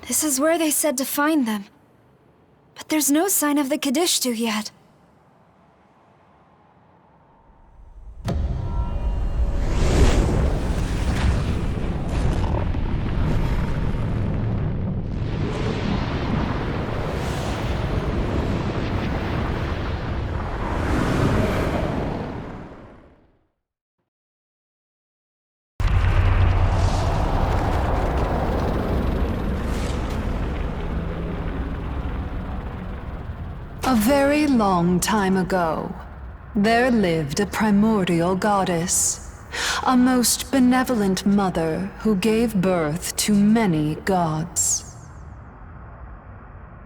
This is where they said to find them. But there's no sign of the Qadistu yet. A very long time ago, there lived a primordial goddess, a most benevolent mother who gave birth to many gods.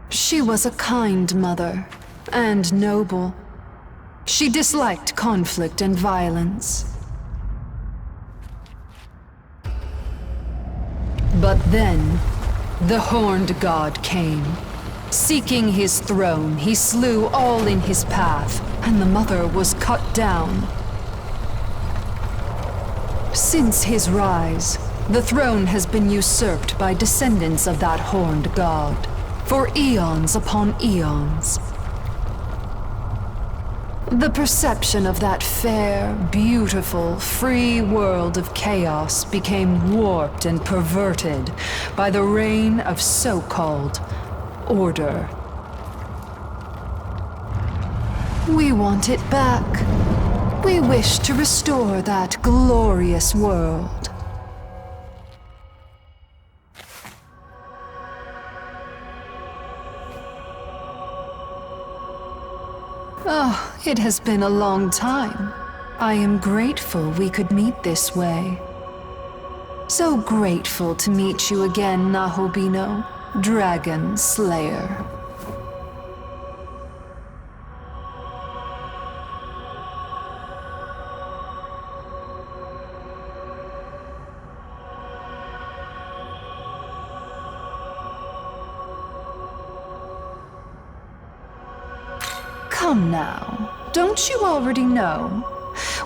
She was a kind mother and noble. She disliked conflict and violence. But then, the horned god came. Seeking his throne, he slew all in his path, and the mother was cut down. Since his rise, the throne has been usurped by descendants of that horned god, for eons upon eons. The perception of that fair, beautiful, free world of chaos became warped and perverted by the reign of so-called order. We want it back. We wish to restore that glorious world. Oh, it has been a long time. I am grateful we could meet this way. So grateful to meet you again, Nahobino. Dragon Slayer. Come now, don't you already know?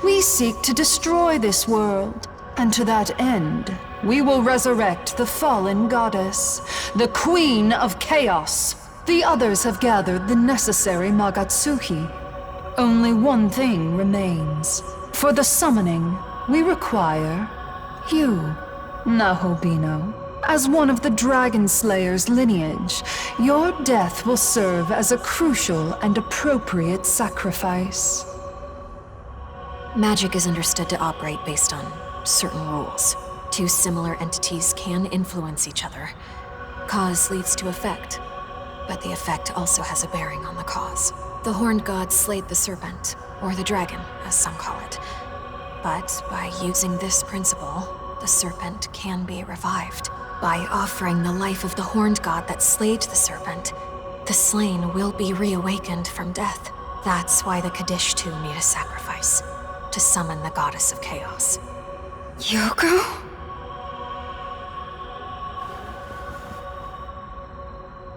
We seek to destroy this world, and to that end, we will resurrect the fallen goddess, the Queen of Chaos. The others have gathered the necessary Magatsuki. Only one thing remains. For the summoning, we require you, Nahobino. As one of the Dragon Slayer's lineage, your death will serve as a crucial and appropriate sacrifice. Magic is understood to operate based on certain rules. Two similar entities can influence each other. Cause leads to effect, but the effect also has a bearing on the cause. The horned god slayed the serpent, or the dragon, as some call it. But by using this principle, the serpent can be revived. By offering the life of the horned god that slayed the serpent, the slain will be reawakened from death. That's why the Qadistu need a sacrifice, to summon the goddess of chaos. Yoko?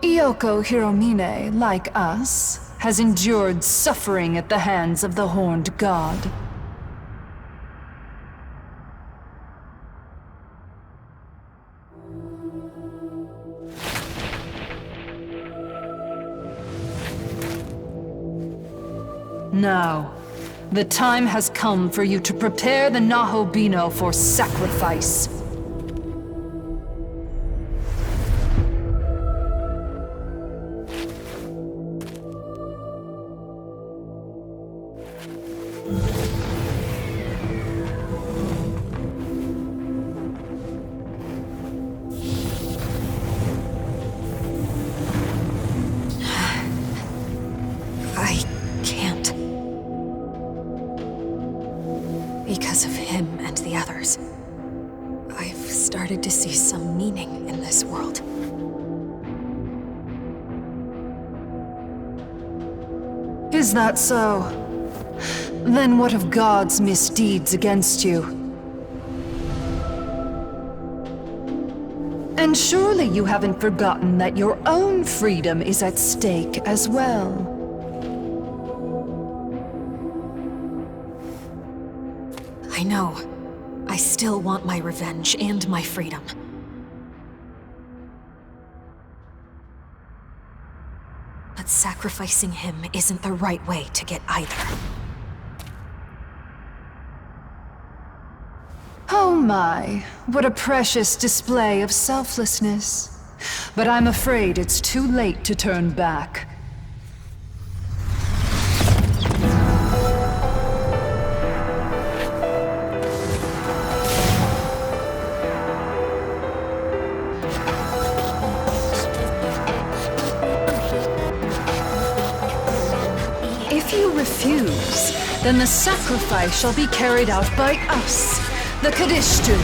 Yoko Hiromine, like us, has endured suffering at the hands of the horned god. Now, the time has come for you to prepare the Nahobino for sacrifice. Because of him and the others, I've started to see some meaning in this world. Is that so? Then what of God's misdeeds against you? And surely you haven't forgotten that your own freedom is at stake as well. I know. I still want my revenge and my freedom. sacrificing him isn't the right way to get either. Oh my, what a precious display of selflessness. But I'm afraid it's too late to turn back. If you refuse, then the sacrifice shall be carried out by us, the Qadistu.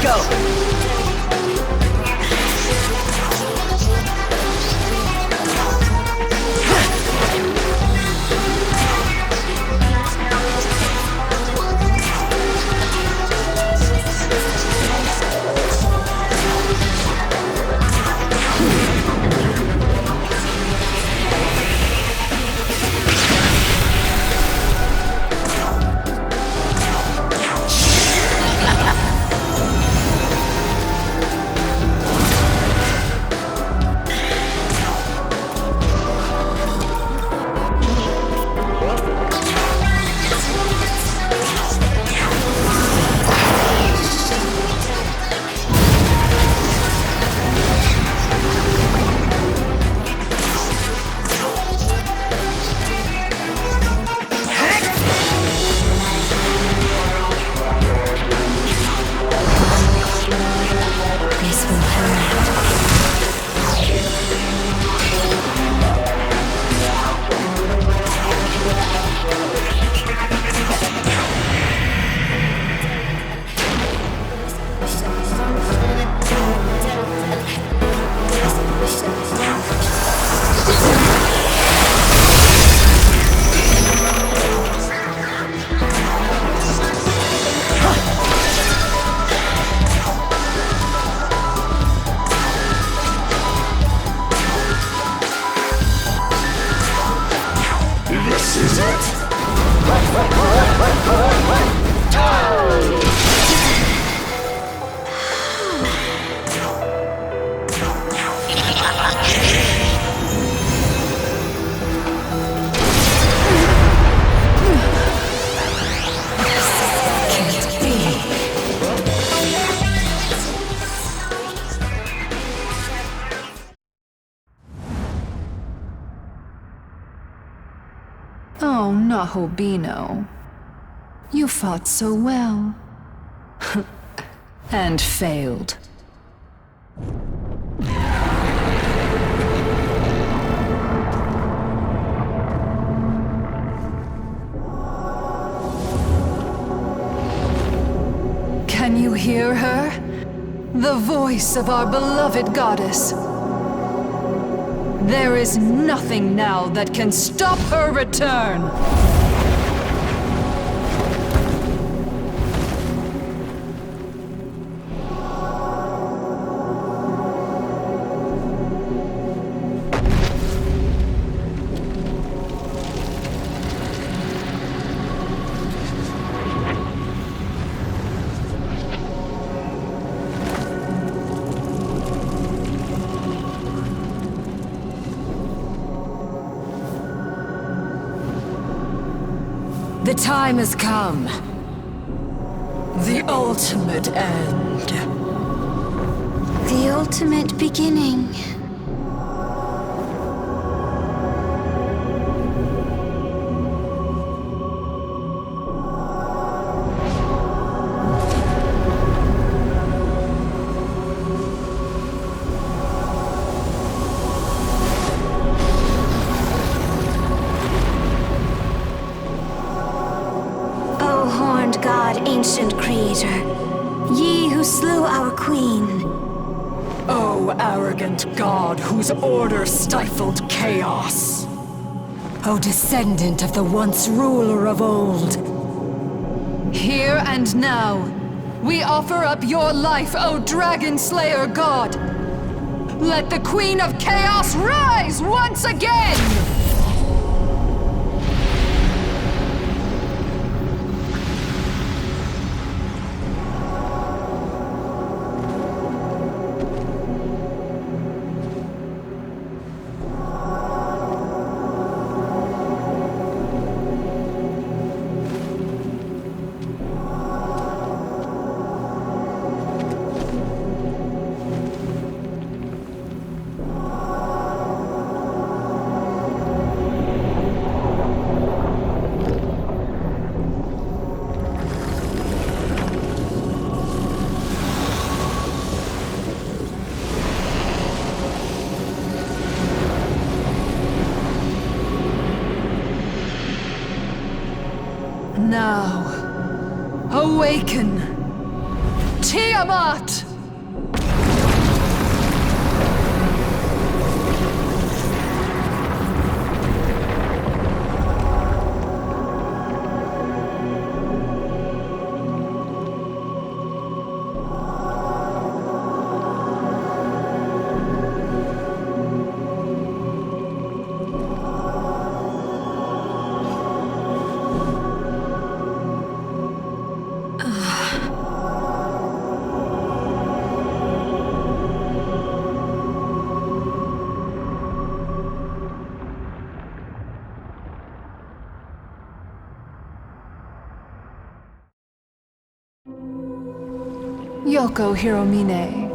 go! Oh, Nahobino. You fought so well. And failed. Can you hear her? The voice of our beloved goddess. There is nothing now that can stop her return! The time has come. The ultimate end. The ultimate beginning. Ancient creator, ye who slew our queen. O arrogant god whose order stifled chaos. O descendant of the once ruler of old. Here and now, we offer up your life, O Dragon Slayer God! Let the Queen of Chaos rise once again! Now, awaken! Tiamat! Yoko Hiromine,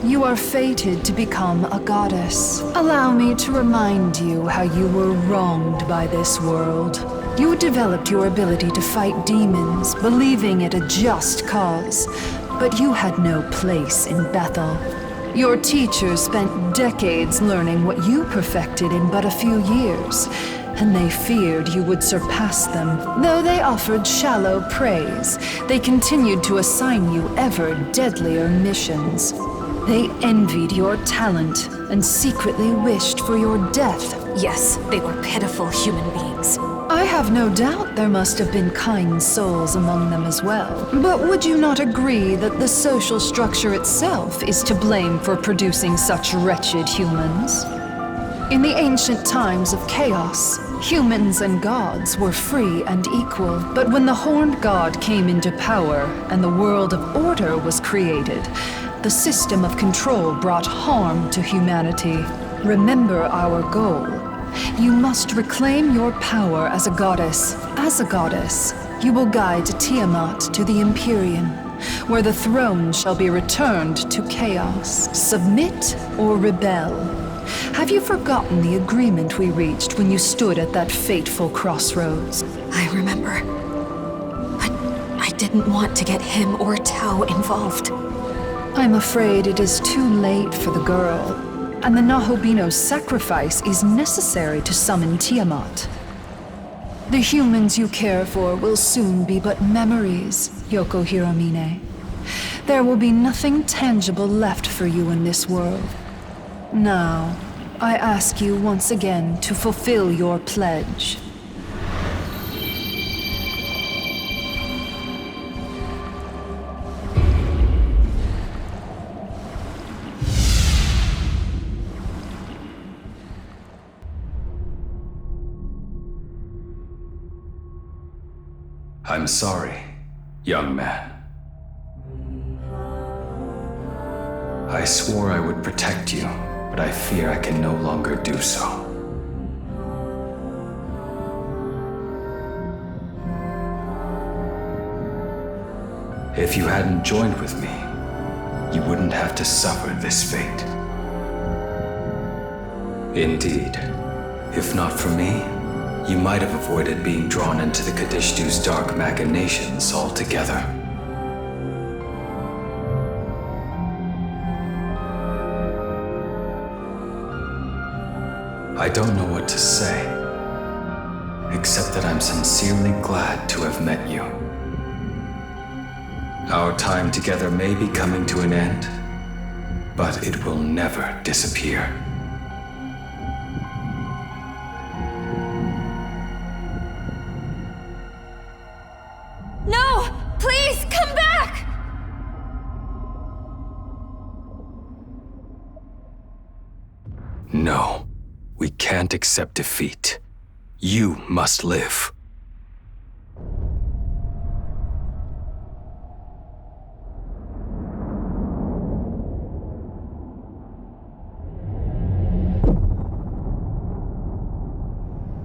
you are fated to become a goddess. Allow me to remind you how you were wronged by this world. You developed your ability to fight demons, believing it a just cause, but you had no place in Bethel. Your teachers spent decades learning what you perfected in but a few years, and they feared you would surpass them. Though they offered shallow praise, they continued to assign you ever deadlier missions. They envied your talent and secretly wished for your death. Yes, they were pitiful human beings. I have no doubt there must have been kind souls among them as well. But would you not agree that the social structure itself is to blame for producing such wretched humans? In the ancient times of chaos, humans and gods were free and equal. But when the Horned God came into power and the world of order was created, the system of control brought harm to humanity. Remember our goal. You must reclaim your power as a goddess. As a goddess, you will guide Tiamat to the Empyrean, where the throne shall be returned to chaos. Submit or rebel. Have you forgotten the agreement we reached when you stood at that fateful crossroads? I remember. I didn't want to get him or Tao involved. I'm afraid it is too late for the girl, and the Nahobino's sacrifice is necessary to summon Tiamat. The humans you care for will soon be but memories, Yoko Hiromine. There will be nothing tangible left for you in this world. Now, I ask you once again to fulfill your pledge. I'm sorry, young man. I swore I would protect you, but I fear I can no longer do so. If you hadn't joined with me, you wouldn't have to suffer this fate. Indeed, if not for me, you might have avoided being drawn into the Qadistu's dark machinations altogether. I don't know what to say, except that I'm sincerely glad to have met you. Our time together may be coming to an end, but it will never disappear. No! Please, come back! No, we can't accept defeat. You must live.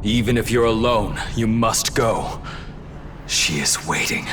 Even if you're alone, you must go. She is waiting.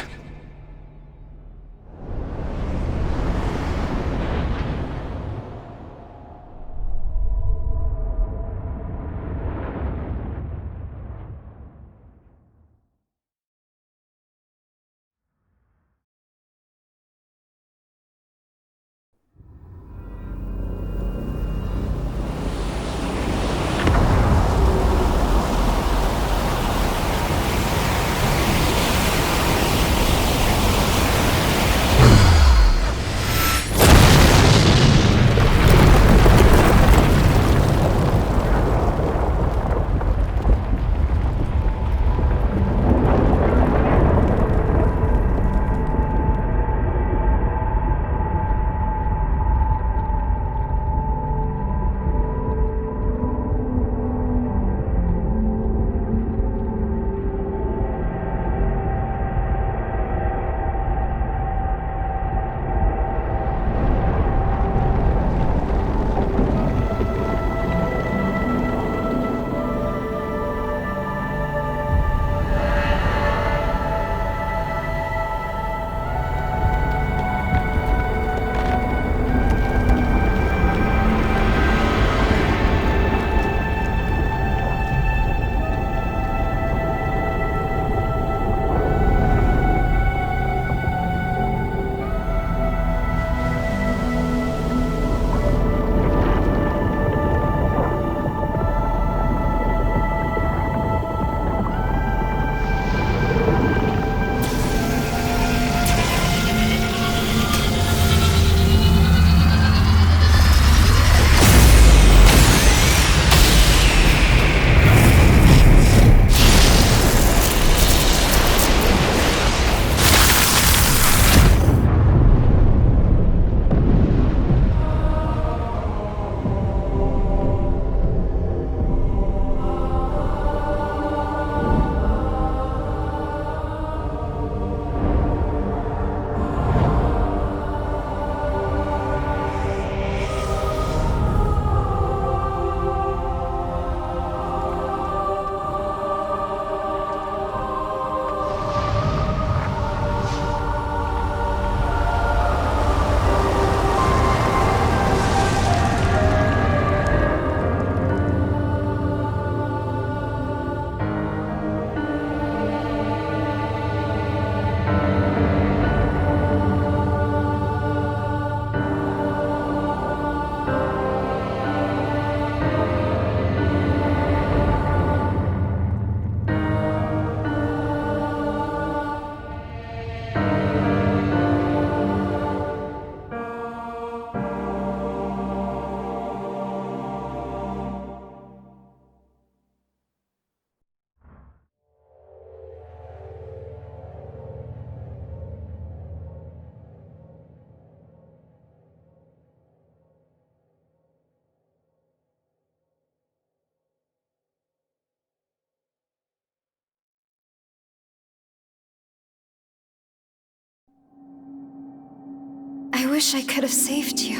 wish I could have saved you.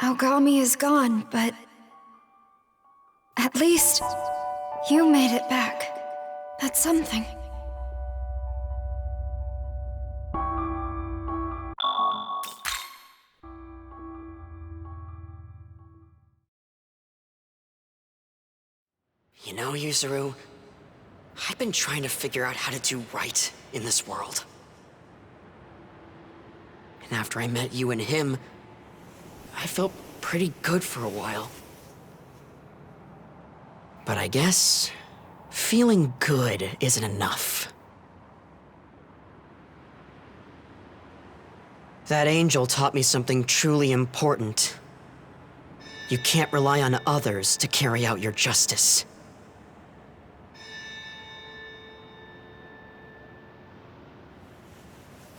Aogami is gone, but at least you made it back. That's something. You know, Yuzuru, I've been trying to figure out how to do right in this world. And after I met you and him, I felt pretty good for a while. But I guess feeling good isn't enough. That angel taught me something truly important. You can't rely on others to carry out your justice.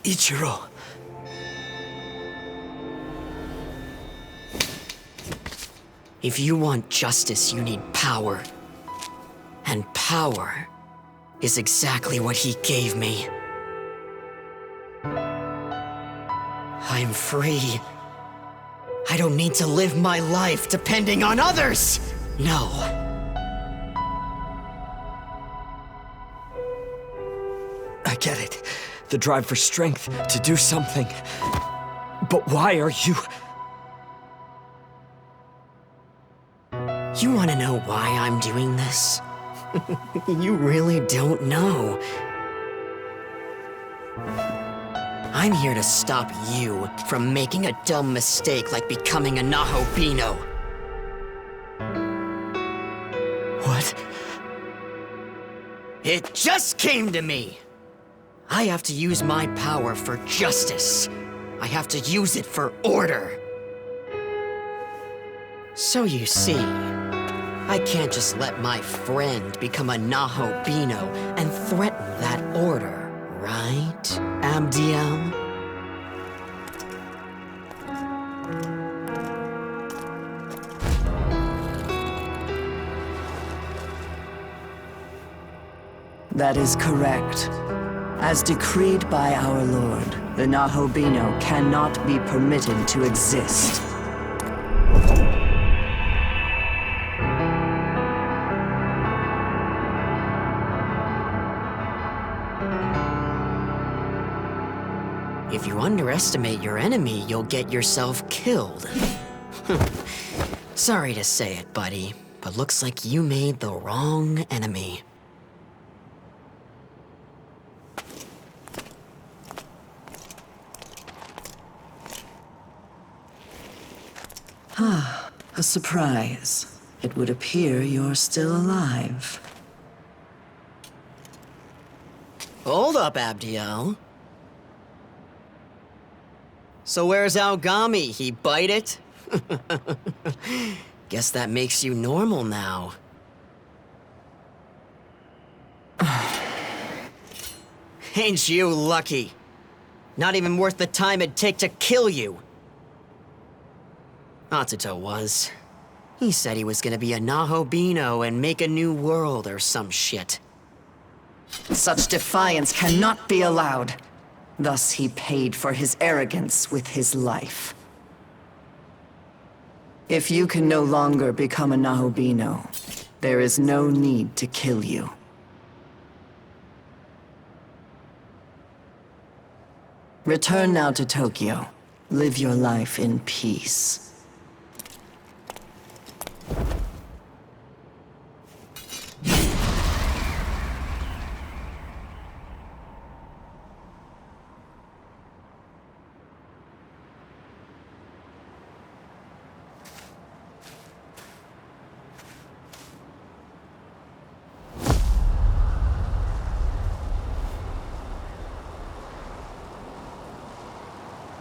Ichiro. If you want justice, you need power. And power is exactly what he gave me. I'm free. I don't need to live my life depending on others! No. I get it. The drive for strength to do something. But why are you... You want to know why I'm doing this? You really don't know. I'm here to stop you from making a dumb mistake like becoming a Nahobino. What? It just came to me! I have to use my power for justice. I have to use it for order. So you see, I can't just let my friend become a Nahobino and threaten that order, right, Abdiel? That is correct. As decreed by our Lord, the Nahobino cannot be permitted to exist. If you underestimate your enemy, you'll get yourself killed. Sorry to say it, buddy, but looks like you made the wrong enemy. A surprise. It would appear you're still alive. Hold up, Abdiel. So where's Aogami? He bite it? Guess that makes you normal now. Ain't you lucky? Not even worth the time it'd take to kill you. Atsuto was. He said he was gonna be a Nahobino and make a new world or some shit. Such defiance cannot be allowed. Thus he paid for his arrogance with his life. If you can no longer become a Nahobino, there is no need to kill you. Return now to Tokyo. Live your life in peace.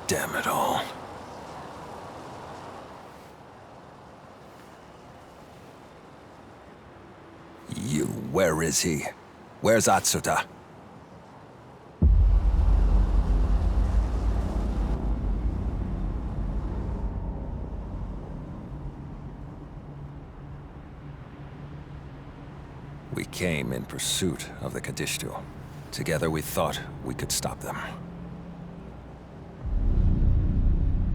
Damn it all. Where is he? Where's Atsuta? We came in pursuit of the Qadistu. Together we thought we could stop them.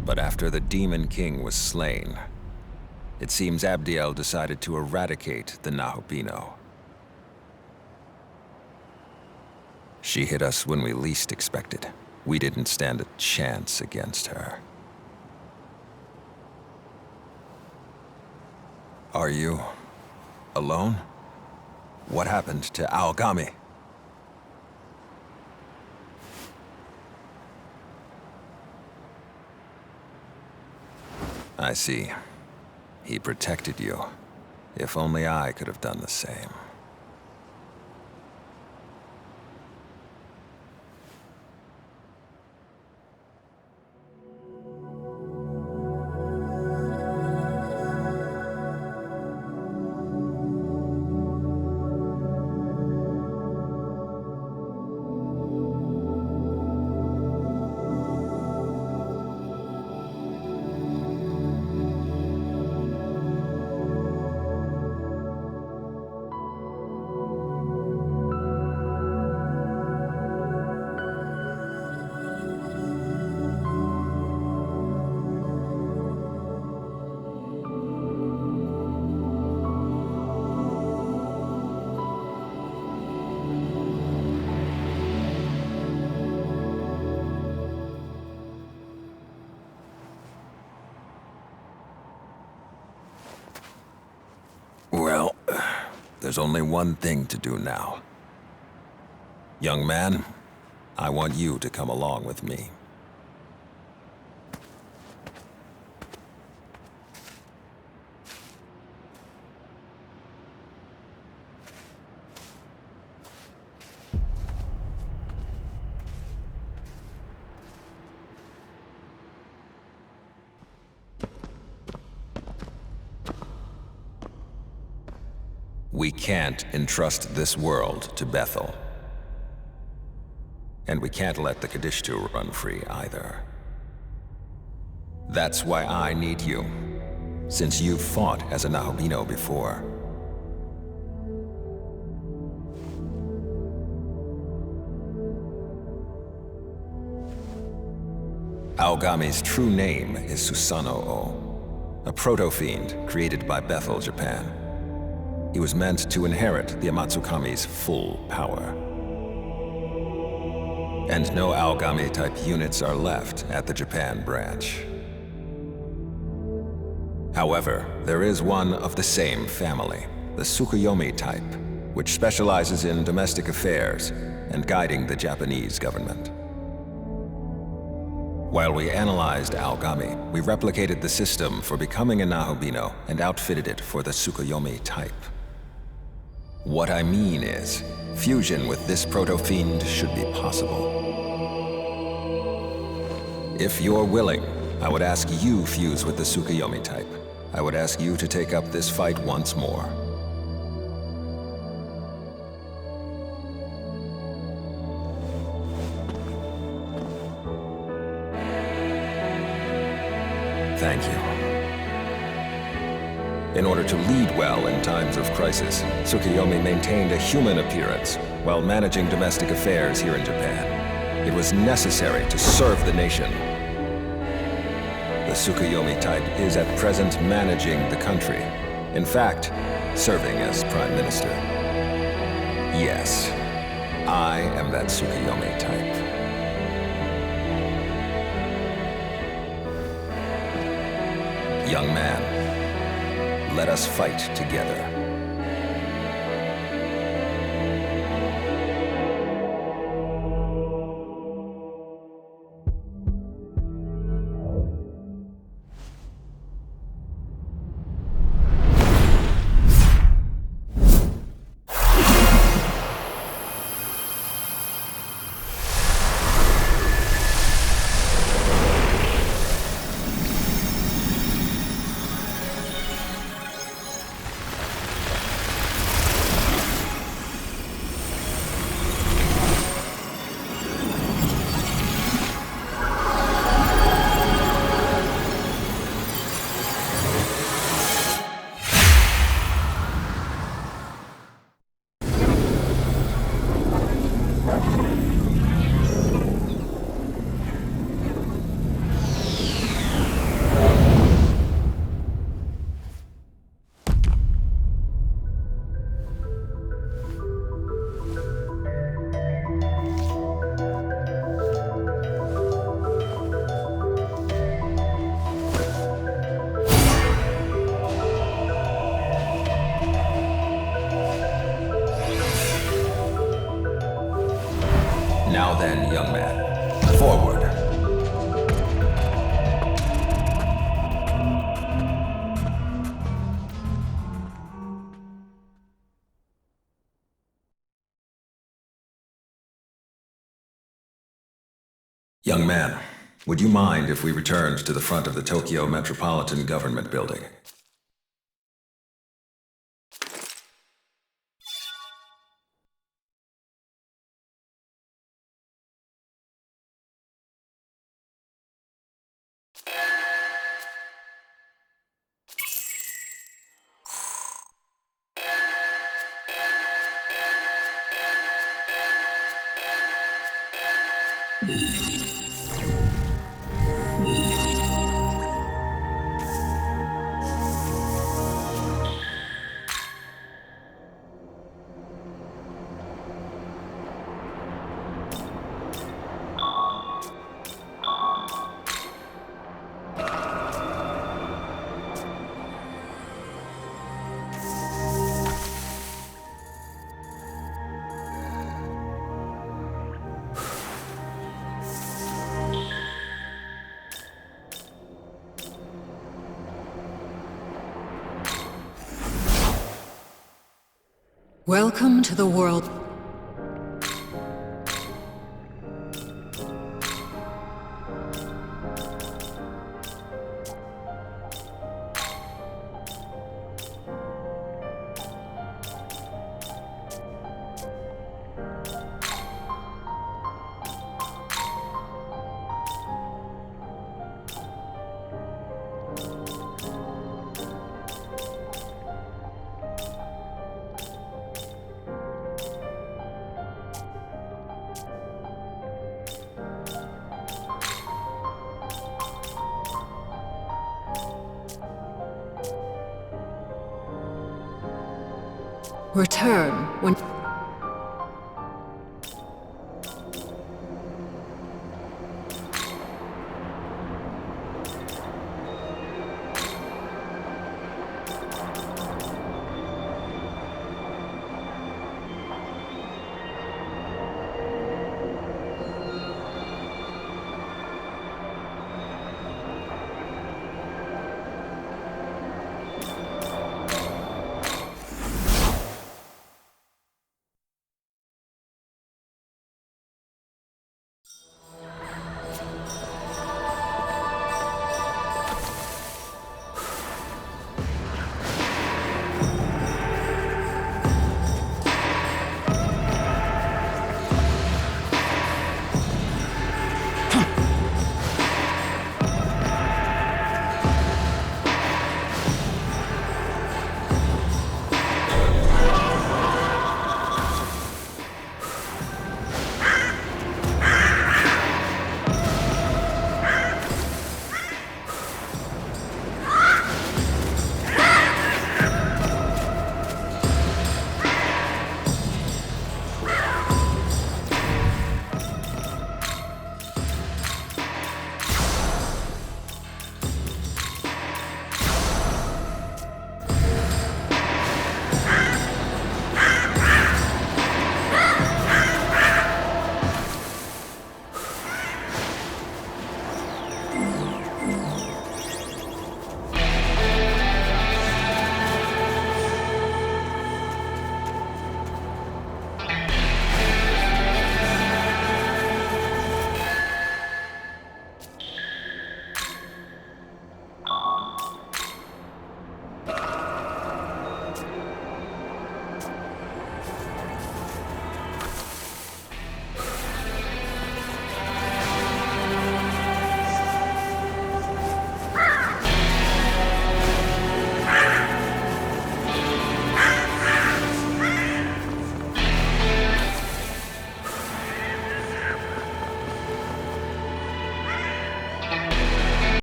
But after the Demon King was slain, it seems Abdiel decided to eradicate the Nahobino. She hit us when we least expected. We didn't stand a chance against her. Are you alone? What happened to Aogami? I see. He protected you. If only I could have done the same. Well, there's only one thing to do now. Young man, I want you to come along with me. We can't entrust this world to Bethel. And we can't let the Qadistu run free either. That's why I need you, since you've fought as a Nahobino before. Aogami's true name is Susanoo, a proto-fiend created by Bethel, Japan. He was meant to inherit the Amatsukami's full power. And no Aogami-type units are left at the Japan branch. However, there is one of the same family, the Tsukuyomi type, which specializes in domestic affairs and guiding the Japanese government. While we analyzed Aogami, we replicated the system for becoming a Nahobino and outfitted it for the Tsukuyomi type. What I mean is, fusion with this proto-fiend should be possible. If you're willing, I would ask you fuse with the Tsukuyomi type. I would ask you to take up this fight once more. Thank you. In order to lead well in times of crisis, Tsukuyomi maintained a human appearance while managing domestic affairs here in Japan. It was necessary to serve the nation. The Tsukuyomi type is at present managing the country. In fact, serving as Prime Minister. Yes, I am that Tsukuyomi type. Young man, let us fight together. Now then, young man, forward. Young man, would you mind if we returned to the front of the Tokyo Metropolitan Government Building? Welcome to the world. Return when...